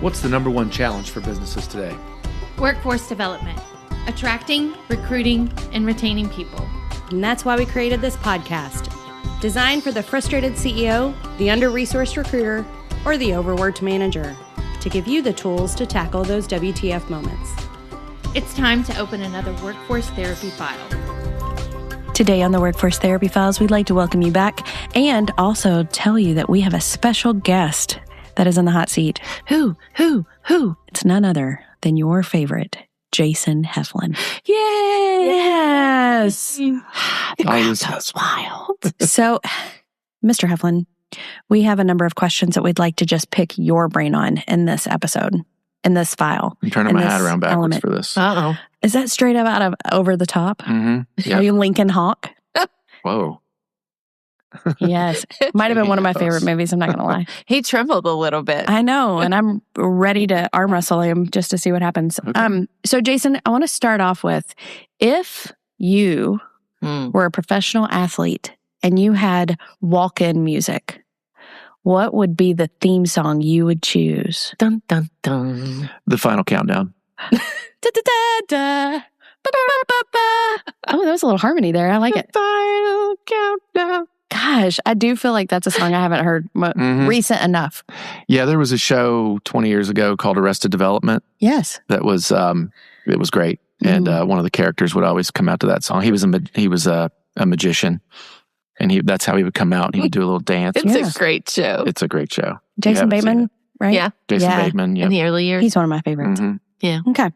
What's the number one challenge for businesses today? Workforce development, attracting, recruiting, and retaining people. And that's why we created this podcast, designed for the frustrated CEO, the under-resourced recruiter, or the overworked manager, to give you the tools to tackle those WTF moments. It's time to open another Workforce Therapy file. Today on the Workforce Therapy Files, we'd like to welcome you back and also tell you that we have a special guest that is in the hot seat. Who? It's none other than your favorite, Jason Heflin. Yay! Yes! The crowd goes wild. So, Mr. Heflin, we have a number of questions that we'd like to just pick your brain on in this episode, in this file. I'm turning my hat around backwards for this. Uh-oh. Is that straight up out of Over the Top? Mm-hmm. Yep. Are you Lincoln Hawk? Whoa. Yes. Might have been one of my favorite movies, I'm not going to lie. He trembled a little bit. I know, and I'm ready to arm wrestle him just to see what happens. Okay. So Jason, I want to start off with, if you were a professional athlete and you had walk-in music, what would be the theme song you would choose? Dun, dun, dun. The Final Countdown. Da, da, da, da. Ba, ba, ba, ba, ba. Oh, that was a little harmony there. I like it. Final countdown. Gosh, I do feel like that's a song I haven't heard recent enough. Yeah, there was a show 20 years ago called Arrested Development. Yes. That was, it was great. And one of the characters would always come out to that song. He was a magician. And that's how he would come out and he would do a little dance. It's a great show. It's a great show. Jason Bateman, right? Yeah. Jason Bateman, yeah. In the early years. He's one of my favorites. Mm-hmm. Yeah. Okay.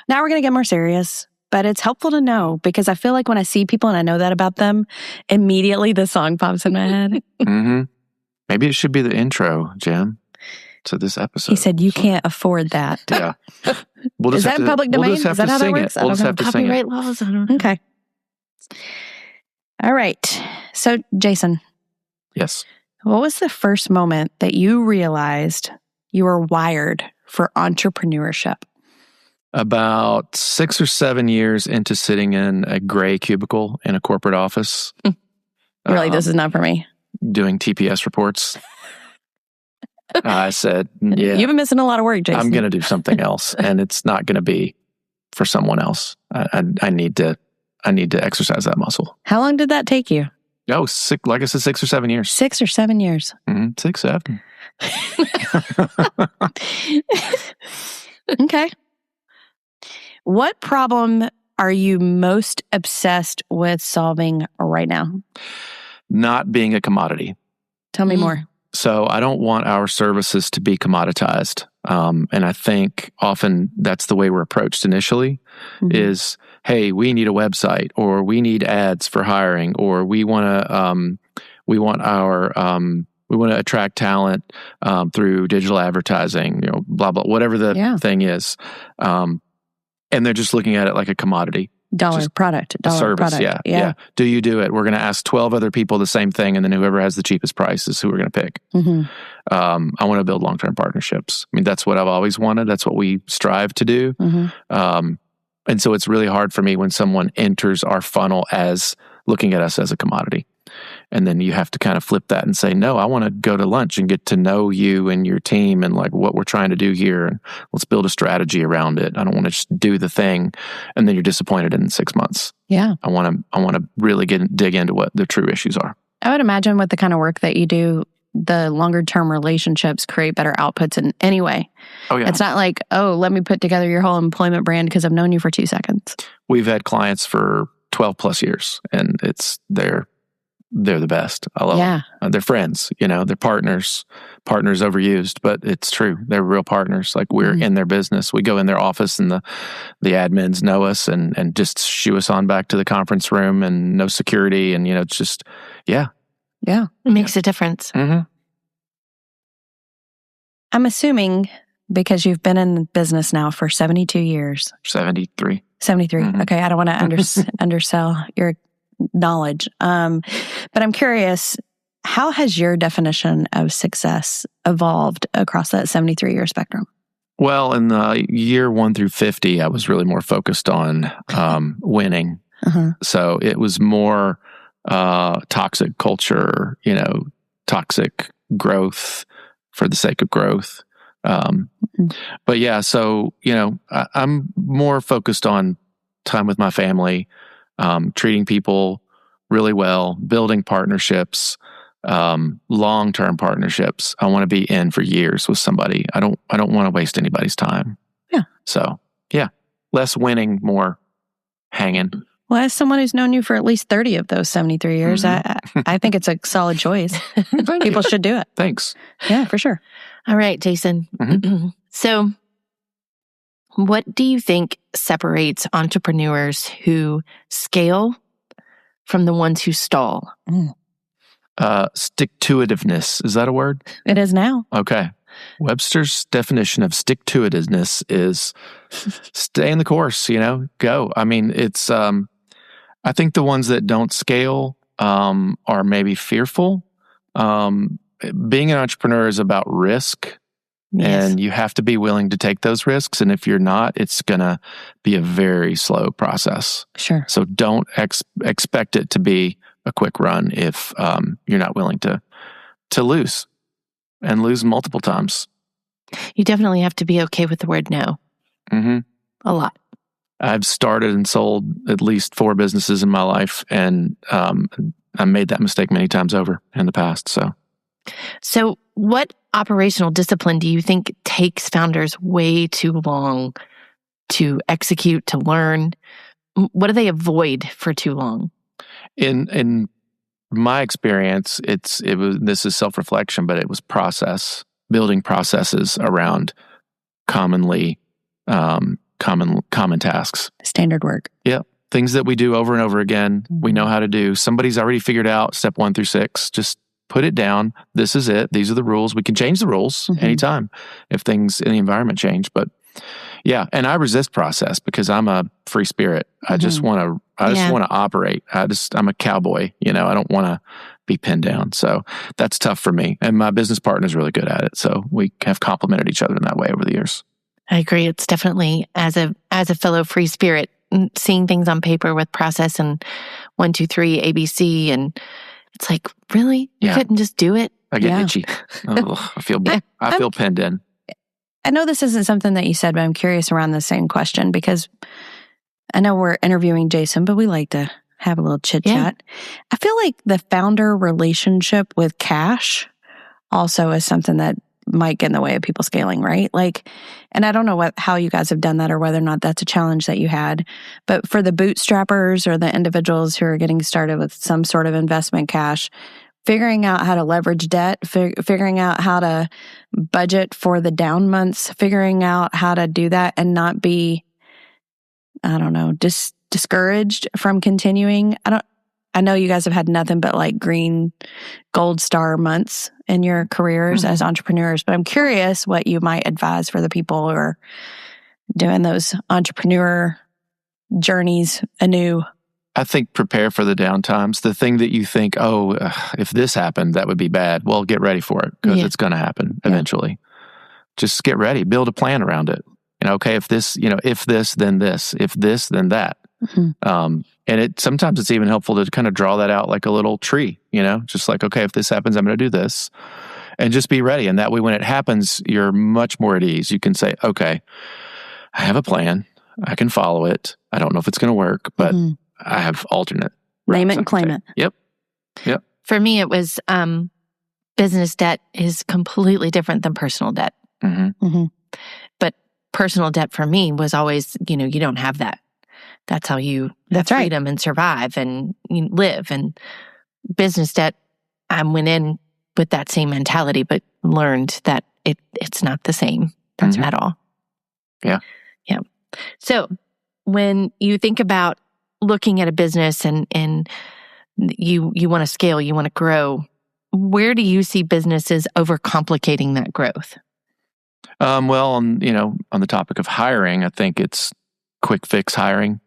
Now we're going to get more serious, but it's helpful to know because I feel like when I see people and I know that about them, immediately the song pops in my head. Mm-hmm. Maybe it should be the intro, Jim, to this episode. He said, you can't afford that. Yeah. Is that in public domain? We'll just have Is that to how that sing works? it. We'll just have to sing it. Copyright laws. I don't know. Okay. All right. So, Jason. Yes. What was the first moment that you realized you were wired for entrepreneurship? About 6 or 7 years into sitting in a gray cubicle in a corporate office. Really, this is not for me. Doing TPS reports. I said, yeah. You've been missing a lot of work, Jason. I'm going to do something else, and it's not going to be for someone else. I need to exercise that muscle. How long did that take you? Oh, like I said, 6 or 7 years. 6 or 7 years. 6, 7. Okay. What problem are you most obsessed with solving right now? Not being a commodity. Tell me more. So I don't want our services to be commoditized. And I think often that's the way we're approached initially is, hey, we need a website or we need ads for hiring or we want to attract talent through digital advertising, blah, blah, whatever the thing is. And they're just looking at it like a commodity. Dollar product. Service, yeah. Do you do it? We're going to ask 12 other people the same thing, and then whoever has the cheapest price is who we're going to pick. I want to build long-term partnerships. I mean, that's what I've always wanted. That's what we strive to do. And so it's really hard for me when someone enters our funnel as looking at us as a commodity. And then you have to kind of flip that and say, no, I want to go to lunch and get to know you and your team and like what we're trying to do here. And let's build a strategy around it. I don't want to just do the thing and then you're disappointed in 6 months. Yeah. I want to really dig into what the true issues are. I would imagine with the kind of work that you do, the longer term relationships create better outputs in any way. Oh, yeah. It's not like, oh, let me put together your whole employment brand because I've known you for 2 seconds. We've had clients for 12 plus years and they're the best. I love them. They're friends, they're partners. Partners overused, but it's true. They're real partners. Like we're in their business. We go in their office and the admins know us and just shoo us on back to the conference room and no security. And, it's just, Yeah. It makes a difference. I'm assuming because you've been in business now for 72 years. 73. 73. Okay. I don't want to undersell your knowledge. But I'm curious, how has your definition of success evolved across that 73-year spectrum? Well, in the year 1 through 50, I was really more focused on winning. So it was more toxic culture, toxic growth for the sake of growth. But yeah, so, I'm more focused on time with my family, treating people really well, building partnerships, long-term partnerships. I want to be in for years with somebody. I don't want to waste anybody's time. Yeah. So yeah, less winning, more hanging. Well, as someone who's known you for at least 30 of those 73 years, I think it's a solid choice. People should do it. Thanks. Yeah, for sure. All right, Jason. So what do you think separates entrepreneurs who scale from the ones who stall? Stick-to-itiveness. Is that a word? It is now. Okay. Webster's definition of stick-to-itiveness is stay in the course, go. I mean, it's, I think the ones that don't scale are maybe fearful. Being an entrepreneur is about risk. Yes. And you have to be willing to take those risks. And if you're not, it's going to be a very slow process. Sure. So don't expect it to be a quick run if you're not willing to lose and lose multiple times. You definitely have to be okay with the word no. A lot. I've started and sold at least 4 businesses in my life, and I made that mistake many times over in the past. So what operational discipline do you think takes founders way too long to execute, to learn? What do they avoid for too long? In my experience, this is self-reflection, but it was building processes around common tasks. Standard work. Yeah. Things that we do over and over again. We know how to do. Somebody's already figured out step 1 through 6. Just put it down. This is it. These are the rules. We can change the rules anytime if things in the environment change. But yeah, and I resist process because I'm a free spirit. I just want to operate. I'm a cowboy. I don't want to be pinned down. So that's tough for me. And my business partner is really good at it. So we have complemented each other in that way over the years. I agree. It's definitely, as a fellow free spirit, seeing things on paper with process and 1, 2, 3, ABC, and it's like, really? You couldn't just do it? I get itchy. I feel pinned in. I know this isn't something that you said, but I'm curious around the same question because I know we're interviewing Jason, but we like to have a little chit chat. I feel like the founder relationship with cash also is something that might get in the way of people scaling, right? And I don't know how you guys have done that or whether or not that's a challenge that you had, but for the bootstrappers or the individuals who are getting started with some sort of investment cash, figuring out how to leverage debt, figuring out how to budget for the down months, figuring out how to do that and not be, discouraged from continuing. I know you guys have had nothing but green gold star months in your careers as entrepreneurs, but I'm curious what you might advise for the people who are doing those entrepreneur journeys anew. I think prepare for the downtimes. The thing that you think, if this happened, that would be bad. Well, get ready for it because it's going to happen eventually. Just get ready. Build a plan around it. Okay, if this, then this. If this, then that. And sometimes it's even helpful to kind of draw that out like a little tree, just like, okay, if this happens, I'm going to do this. And just be ready. And that way, when it happens, you're much more at ease. You can say, okay, I have a plan. I can follow it. I don't know if it's going to work, but I have alternate. Name it and claim it. Yep. For me, it was business debt is completely different than personal debt. But personal debt for me was always, you don't have that. That's how you have freedom and survive and you live. And business debt, I went in with that same mentality, but learned that it's not the same at all. Yeah. So when you think about looking at a business and you want to scale, you want to grow, where do you see businesses overcomplicating that growth? Well, on the topic of hiring, I think it's quick fix hiring.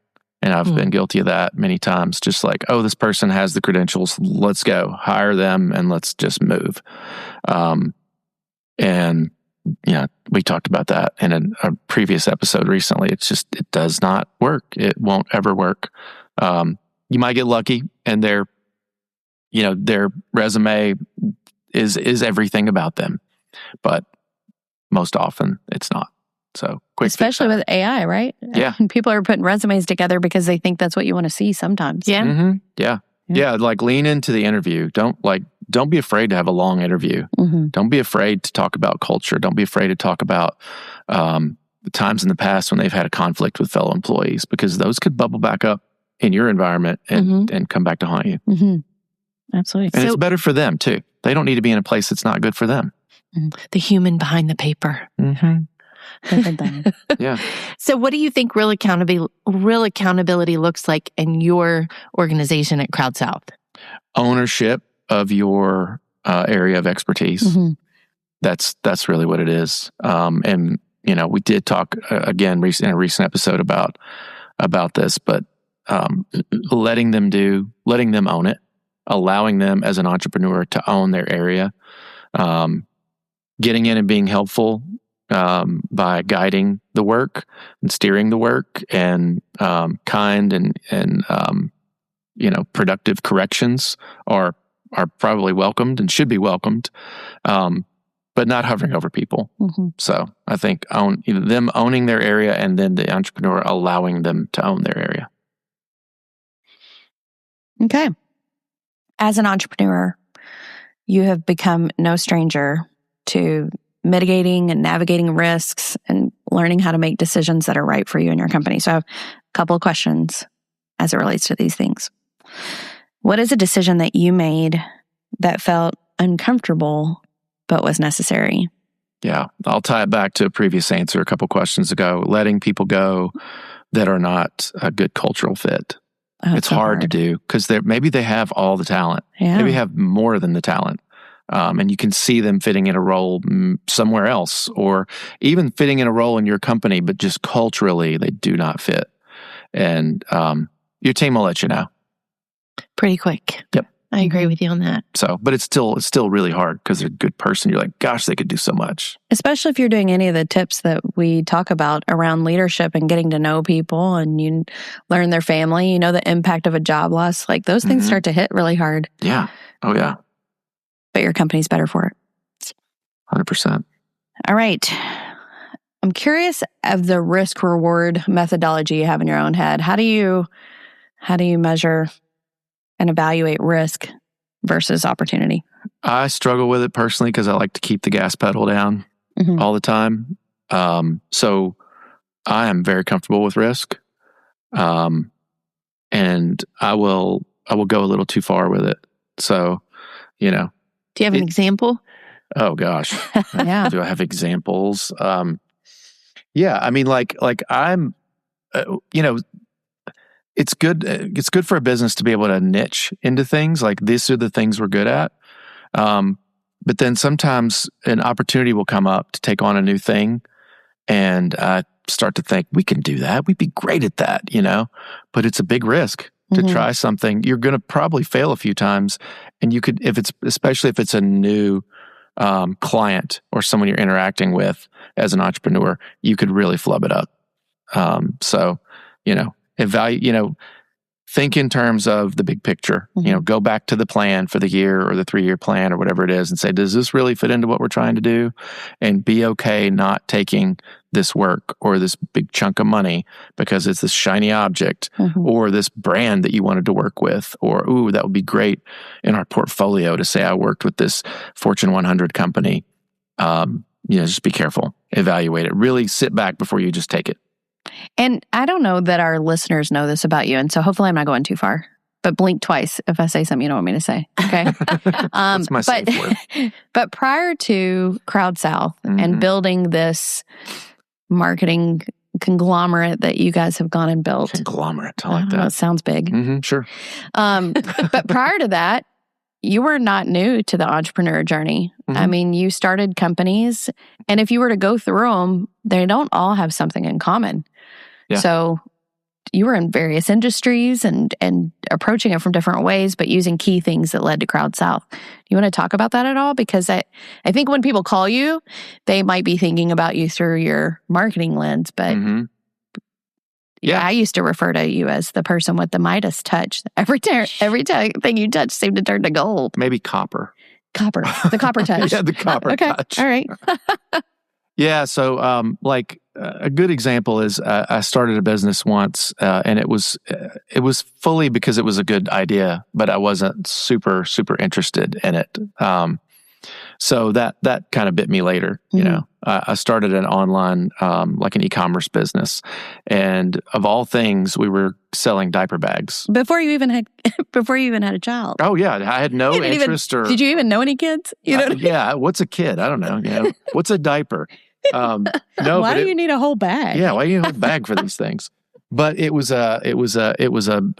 And I've been guilty of that many times. Just like, this person has the credentials. Let's go hire them and let's just move. And we talked about that in a previous episode recently. It does not work. It won't ever work. You might get lucky and their resume is everything about them. But most often it's not. So quick, especially with AI, right? Yeah. People are putting resumes together because they think that's what you want to see sometimes. Yeah. Mm-hmm. Yeah. Like lean into the interview. Don't be afraid to have a long interview. Mm-hmm. Don't be afraid to talk about culture. Don't be afraid to talk about the times in the past when they've had a conflict with fellow employees, because those could bubble back up in your environment and come back to haunt you. Mm-hmm. Absolutely. And it's better for them too. They don't need to be in a place that's not good for them. The human behind the paper. Mm-hmm. Yeah. So what do you think real accountability looks like in your organization at CrowdSouth? Ownership of your area of expertise. Mm-hmm. That's really what it is. And we did talk again in a recent episode about this, but letting them own it, allowing them as an entrepreneur to own their area, getting in and being helpful by guiding the work and steering the work, and kind and productive corrections are probably welcomed and should be welcomed, but not hovering over people. Mm-hmm. So I think them owning their area, and then the entrepreneur allowing them to own their area. Okay. As an entrepreneur, you have become no stranger to mitigating and navigating risks and learning how to make decisions that are right for you and your company. So I have a couple of questions as it relates to these things. What is a decision that you made that felt uncomfortable but was necessary? Yeah, I'll tie it back to a previous answer a couple questions ago. Letting people go that are not a good cultural fit. It's so hard to do, because maybe they have all the talent. Yeah. Maybe have more than the talent. And you can see them fitting in a role somewhere else, or even fitting in a role in your company, but just culturally they do not fit. And your team will let you know. Pretty quick. Yep. I agree with you on that. So, but it's still really hard, because they're a good person. You're like, gosh, they could do so much. Especially if you're doing any of the tips that we talk about around leadership and getting to know people, and you learn their family, the impact of a job loss, like those things start to hit really hard. Yeah. Oh, yeah. But your company's better for it. 100%. All right. I'm curious of the risk reward methodology you have in your own head. How do you measure and evaluate risk versus opportunity? I struggle with it personally, because I like to keep the gas pedal down all the time. So I am very comfortable with risk. And I will go a little too far with it. So, Do you have an example? Oh gosh. Yeah. Do I have examples? Yeah. I mean, like I'm, it's good for a business to be able to niche into things. Like, these are the things we're good at. But then sometimes an opportunity will come up to take on a new thing, and I start to think, we can do that. We'd be great at that, but it's a big risk to try something. You're going to probably fail a few times, and you could, especially if it's a new client or someone you're interacting with as an entrepreneur, you could really flub it up. So, think in terms of the big picture. Go back to the plan for the year or the 3-year plan or whatever it is, and say, does this really fit into what we're trying to do? And be okay not taking this work or this big chunk of money because it's this shiny object or this brand that you wanted to work with, or, ooh, that would be great in our portfolio to say I worked with this Fortune 100 company. Just be careful, evaluate it, really sit back before you just take it. And I don't know that our listeners know this about you, and so hopefully I'm not going too far. But blink twice if I say something you don't want me to say. Okay. That's my safe word. But prior to CrowdSouth and building this marketing conglomerate that you guys have gone and built. Conglomerate, I like that. That sounds big. Sure. But prior to that, you were not new to the entrepreneur journey. I mean, you started companies, and if you were to go through them, they don't all have something in common. Yeah. So you were in various industries and approaching it from different ways, but using key things that led to CrowdSouth. You want to talk about that at all? Because I think when people call you, they might be thinking about you through your marketing lens, but I used to refer to you as the person with the Midas touch. Every thing you touch seemed to turn to gold. Maybe copper. The copper touch. Yeah, the copper touch. All right. Yeah. So, a good example is I started a business once, and it was fully because it was a good idea, but I wasn't super interested in it. So that kind of bit me later. You know, I started an online, like an e-commerce business, and of all things, we were selling diaper bags before you even had a child. Oh yeah, I had no interest. Did you even know any kids? You know? Yeah. What's a kid? I don't know. You know, what's a diaper? No. Why do you need a whole bag? Yeah. Why do you need a whole bag for these things? But it was a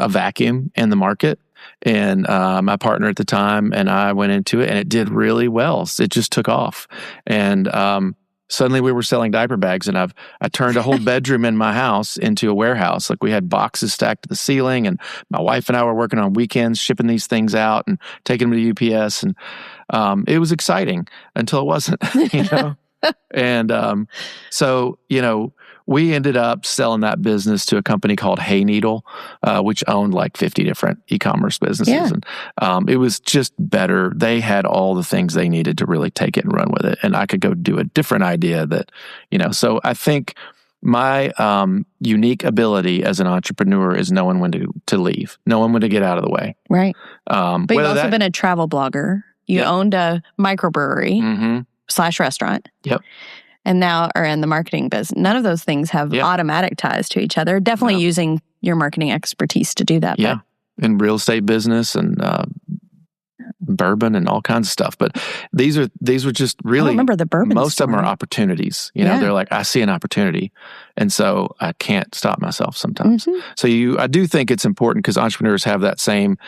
vacuum in the market. And my partner at the time and I went into it, and it did really well. It just took off, and suddenly we were selling diaper bags. And I turned a whole bedroom in my house into a warehouse. Like, we had boxes stacked to the ceiling, and my wife and I were working on weekends shipping these things out and taking them to UPS. And it was exciting until it wasn't. You know, and so we ended up selling that business to a company called Hay Needle, which owned like 50 different e-commerce businesses. Yeah. And it was just better. They had all the things they needed to really take it and run with it. And I could go do a different idea that, so I think my unique ability as an entrepreneur is knowing when to leave, knowing when to get out of the way. Right. But you've also been a travel blogger. You owned a microbrewery / restaurant. Yep. And now are in the marketing business. None of those things have automatic ties to each other. Definitely using your marketing expertise to do that. Yeah. In real estate business and bourbon and all kinds of stuff. But these were just really, I remember the bourbon most story. of them are opportunities. They're like, I see an opportunity. And so I can't stop myself sometimes. So I do think it's important, because entrepreneurs have that same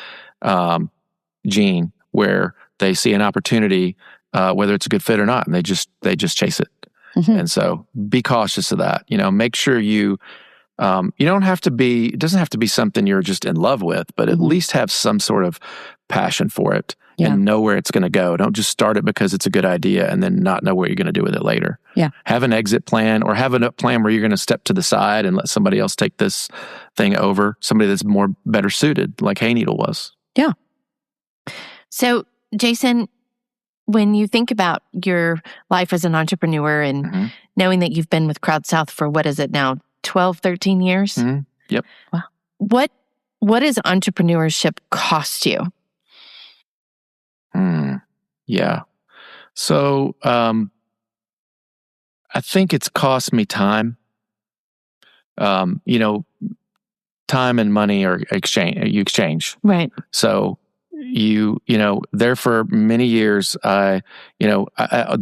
gene where they see an opportunity, whether it's a good fit or not, and they just chase it. And so be cautious of that. Make sure you don't have to be, it doesn't have to be something you're just in love with, but at least have some sort of passion for it and know where it's going to go. Don't just start it because it's a good idea and then not know what you're going to do with it later. Yeah. Have an exit plan, or have a plan where you're going to step to the side and let somebody else take this thing over, somebody that's better suited, like Hay Needle was. Yeah. So, Jason, when you think about your life as an entrepreneur and knowing that you've been with Crowd South for, what is it now, 12, 13 years? Yep. Wow. What does entrepreneurship cost you? Yeah. So I think it's cost me time. Time and money are exchange. Right. So there for many years, the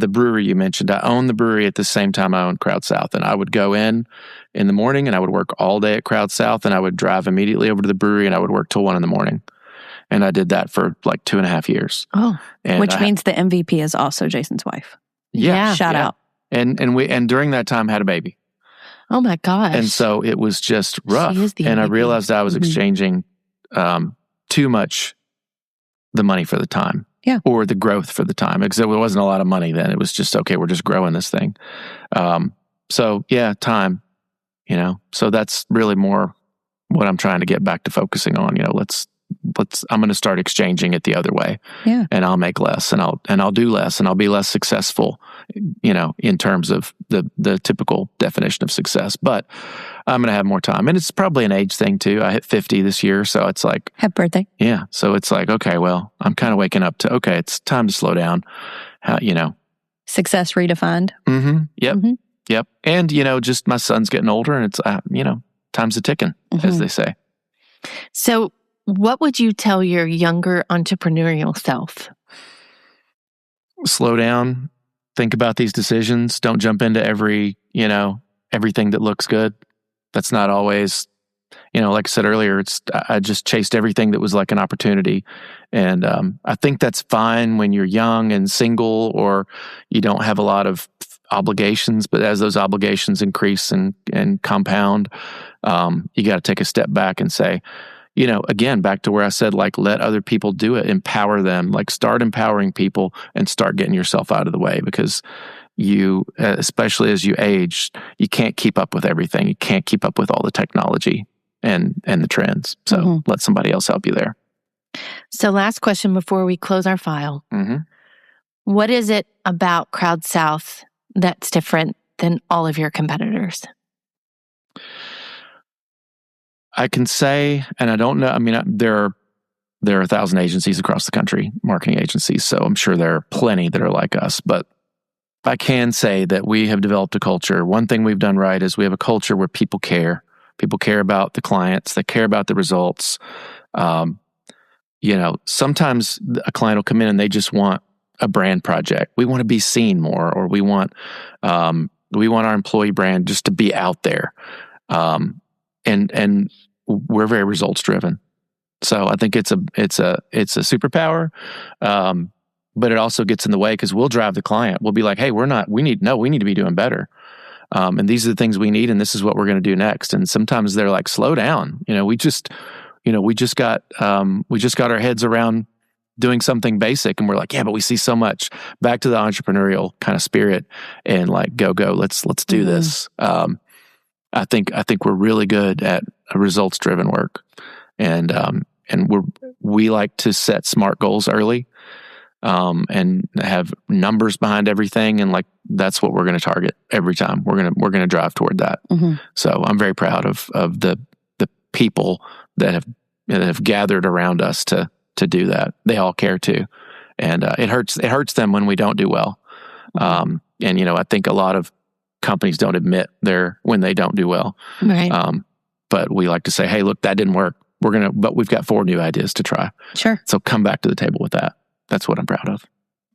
brewery you mentioned, I owned the brewery at the same time I owned Crowd South. And I would go in the morning, and I would work all day at Crowd South, and I would drive immediately over to the brewery, and I would work till 1 a.m. And I did that for like 2.5 years. Oh, which means the MVP is also Jason's wife. Yeah. Shout out. And during that time had a baby. Oh my gosh. And so it was just rough. She is the and MVP. I realized I was exchanging too much the money for the time, or the growth for the time, because there wasn't a lot of money then. It was just, okay, we're just growing this thing. So yeah, time, so that's really more what I'm trying to get back to focusing on. I'm going to start exchanging it the other way, and I'll make less, and I'll do less, and I'll be less successful, in terms of the typical definition of success. But I'm going to have more time, and it's probably an age thing too. I hit 50 this year, so it's like, happy birthday. Yeah, so it's like, okay, well, I'm kind of waking up to, okay, it's time to slow down. Success redefined. Yep. And just my son's getting older, and it's time's a ticking, as they say. So, what would you tell your younger entrepreneurial self? Slow down. Think about these decisions. Don't jump into everything that looks good. That's not always, like I said earlier, I just chased everything that was like an opportunity. And I think that's fine when you're young and single, or you don't have a lot of obligations. But as those obligations increase and compound, you got to take a step back and say, again, back to where I said, like, let other people do it, empower them, like start empowering people and start getting yourself out of the way, because you, especially as you age, you can't keep up with everything. You can't keep up with all the technology and the trends. So let somebody else help you there. So last question before we close our file. What is it about Crowd South that's different than all of your competitors? I can say, and I don't know, I mean, there are 1,000 agencies across the country, marketing agencies, so I'm sure there are plenty that are like us, but I can say that we have developed a culture. One thing we've done right is we have a culture where people care. People care about the clients. They care about the results. Sometimes a client will come in and they just want a brand project. We want to be seen more, or we want our employee brand just to be out there. And we're very results driven. So I think it's a superpower. But it also gets in the way because we'll drive the client. We'll be like, hey, we need to be doing better. And these are the things we need, and this is what we're going to do next. And sometimes they're like, slow down. We just got our heads around doing something basic, and we're like, yeah, but we see so much. Back to the entrepreneurial kind of spirit, and like, go, let's do this. I think we're really good at results driven work, and we like to set smart goals early, and have numbers behind everything, and like that's what we're going to target every time. We're going to drive toward that. So I'm very proud of the people that have gathered around us to do that. They all care too, and it hurts them when we don't do well. And I think a lot of companies don't admit when they don't do well. Right. But we like to say, hey, look, that didn't work. But we've got 4 new ideas to try. Sure. So come back to the table with that. That's what I'm proud of.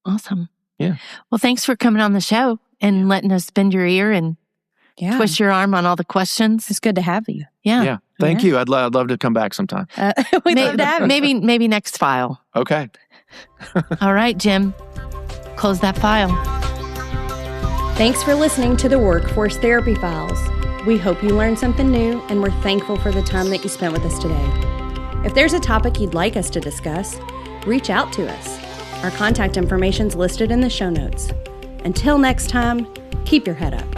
Awesome. Yeah. Well, thanks for coming on the show and letting us bend your ear and twist your arm on all the questions. It's good to have you. Yeah. Yeah. Thank you. I'd love to come back sometime. We'd love to have you. Maybe next file. Okay. All right, Jim. Close that file. Thanks for listening to the Workforce Therapy Files. We hope you learned something new, and we're thankful for the time that you spent with us today. If there's a topic you'd like us to discuss, reach out to us. Our contact information's listed in the show notes. Until next time, keep your head up.